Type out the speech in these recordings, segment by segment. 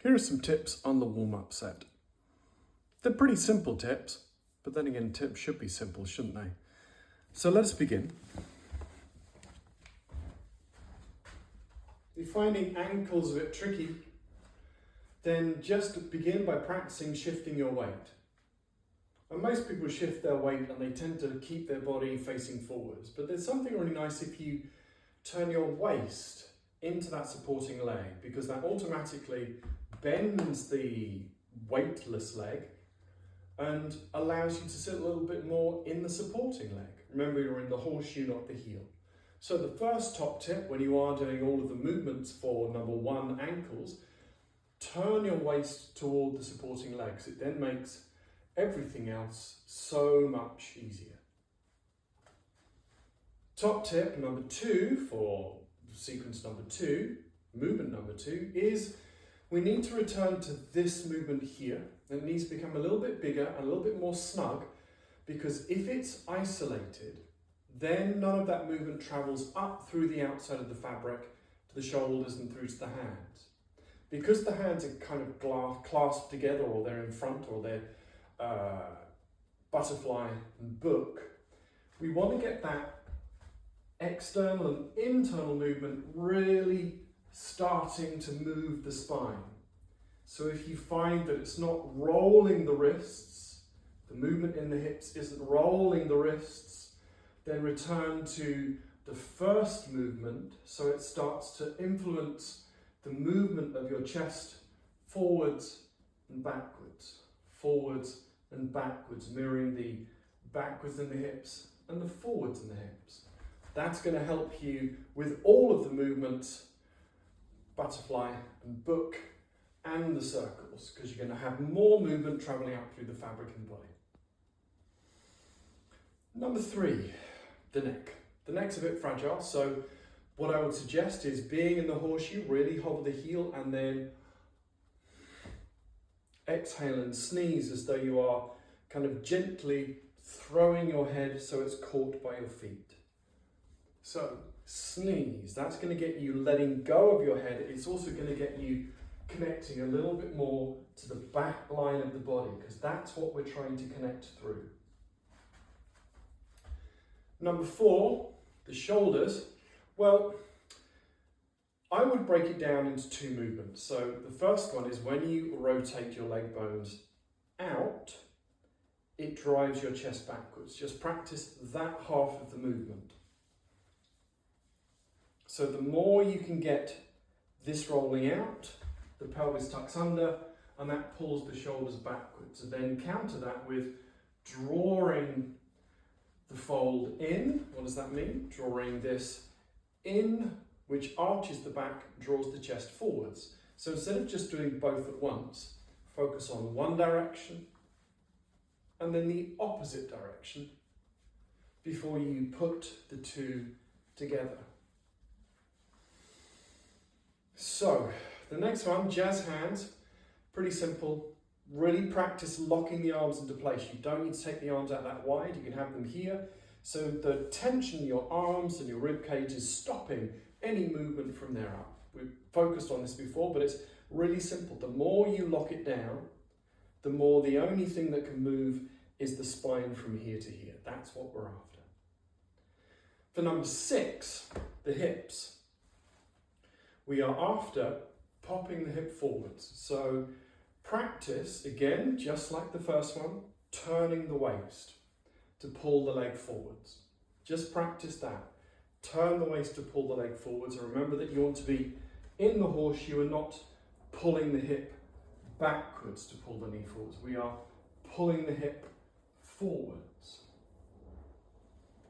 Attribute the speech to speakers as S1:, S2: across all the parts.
S1: Here are some tips on the warm-up set. They're pretty simple tips, but then again, tips should be simple, shouldn't they? So let's begin. If you're finding ankles a bit tricky, then just begin by practicing shifting your weight. And most people shift their weight and they tend to keep their body facing forwards, but there's something really nice if you turn your waist into that supporting leg, because that automatically bends the weightless leg and allows you to sit a little bit more in the supporting leg. Remember, you're in the horseshoe, not the heel. So the first top tip when you are doing all of the movements for number 1, ankles, turn your waist toward the supporting legs. It then makes everything else so much easier. Top tip number 2 for sequence number 2, movement number 2, is we need to return to this movement here. It needs to become a little bit bigger and a little bit more snug, because if it's isolated, then none of that movement travels up through the outside of the fabric to the shoulders and through to the hands. Because the hands are kind of clasped together, or they're in front, or they're butterfly and book, we want to get that external and internal movement really starting to move the spine. So if you find that it's not rolling the wrists, the movement in the hips isn't rolling the wrists, then return to the first movement so it starts to influence the movement of your chest forwards and backwards, mirroring the backwards in the hips and the forwards in the hips. That's going to help you with all of the movements, butterfly and book, and the circles, because you're going to have more movement travelling up through the fabric and body. Number 3, the neck. The neck's a bit fragile, so what I would suggest is, being in the horseshoe, really hover the heel and then exhale and sneeze as though you are kind of gently throwing your head so it's caught by your feet. So sneeze, that's going to get you letting go of your head. It's also going to get you connecting a little bit more to the back line of the body, because that's what we're trying to connect through. Number 4, the shoulders. Well, I would break it down into 2 movements. So the first one is when you rotate your leg bones out, it drives your chest backwards. Just practice that half of the movement. So the more you can get this rolling out, the pelvis tucks under, and that pulls the shoulders backwards. And then counter that with drawing the fold in. What does that mean? Drawing this in, which arches the back, draws the chest forwards. So instead of just doing both at once, focus on one direction and then the opposite direction before you put the 2 together. So the next one, jazz hands, pretty simple. Really practice locking the arms into place. You don't need to take the arms out that wide. You can have them here. So the tension in your arms and your rib cage is stopping any movement from there up. We've focused on this before, but it's really simple. The more you lock it down, the more the only thing that can move is the spine from here to here. That's what we're after. For number 6, the hips. We are after popping the hip forwards. So practice, again, just like the first one, turning the waist to pull the leg forwards. Just practice that. Turn the waist to pull the leg forwards, and remember that you want to be in the horseshoe and not pulling the hip backwards to pull the knee forwards. We are pulling the hip forwards.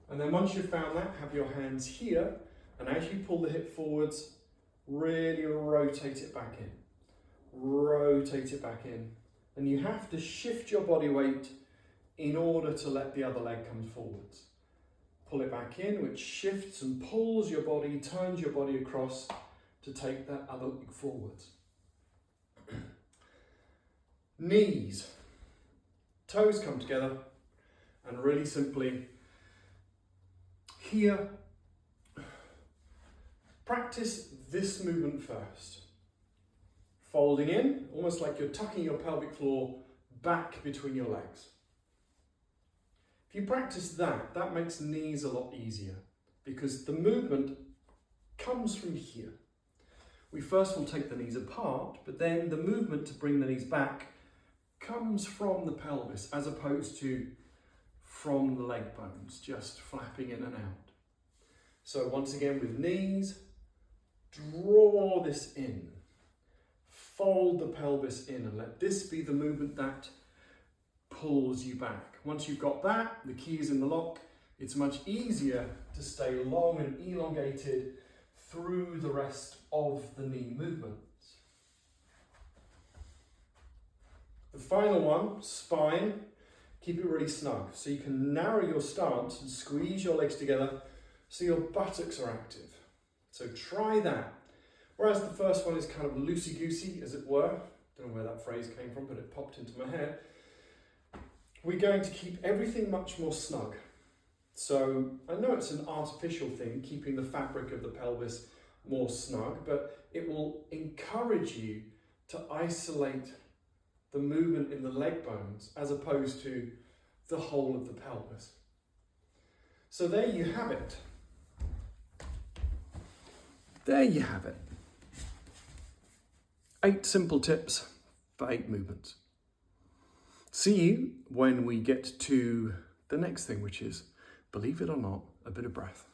S1: And then once you've found that, have your hands here, and as you pull the hip forwards, really rotate it back in. Rotate it back in. And you have to shift your body weight in order to let the other leg come forwards. Pull it back in, which shifts and pulls your body, turns your body across to take that other leg forwards. Knees. Toes come together, and really simply here, practice this movement first. Folding in, almost like you're tucking your pelvic floor back between your legs. If you practice that, that makes knees a lot easier because the movement comes from here. We first will take the knees apart, but then the movement to bring the knees back comes from the pelvis as opposed to from the leg bones, just flapping in and out. So once again with knees, draw this in. Fold the pelvis in and let this be the movement that pulls you back. Once you've got that, the key is in the lock, it's much easier to stay long and elongated through the rest of the knee movements. The final one, spine, keep it really snug. So you can narrow your stance and squeeze your legs together so your buttocks are active. So try that. Whereas the first one is kind of loosey-goosey, as it were. Don't know where that phrase came from, but it popped into my head. We're going to keep everything much more snug. So I know it's an artificial thing, keeping the fabric of the pelvis more snug, but it will encourage you to isolate the movement in the leg bones as opposed to the whole of the pelvis. So there you have it. There you have it. 8 simple tips for 8 movements. See you when we get to the next thing, which is, believe it or not, a bit of breath.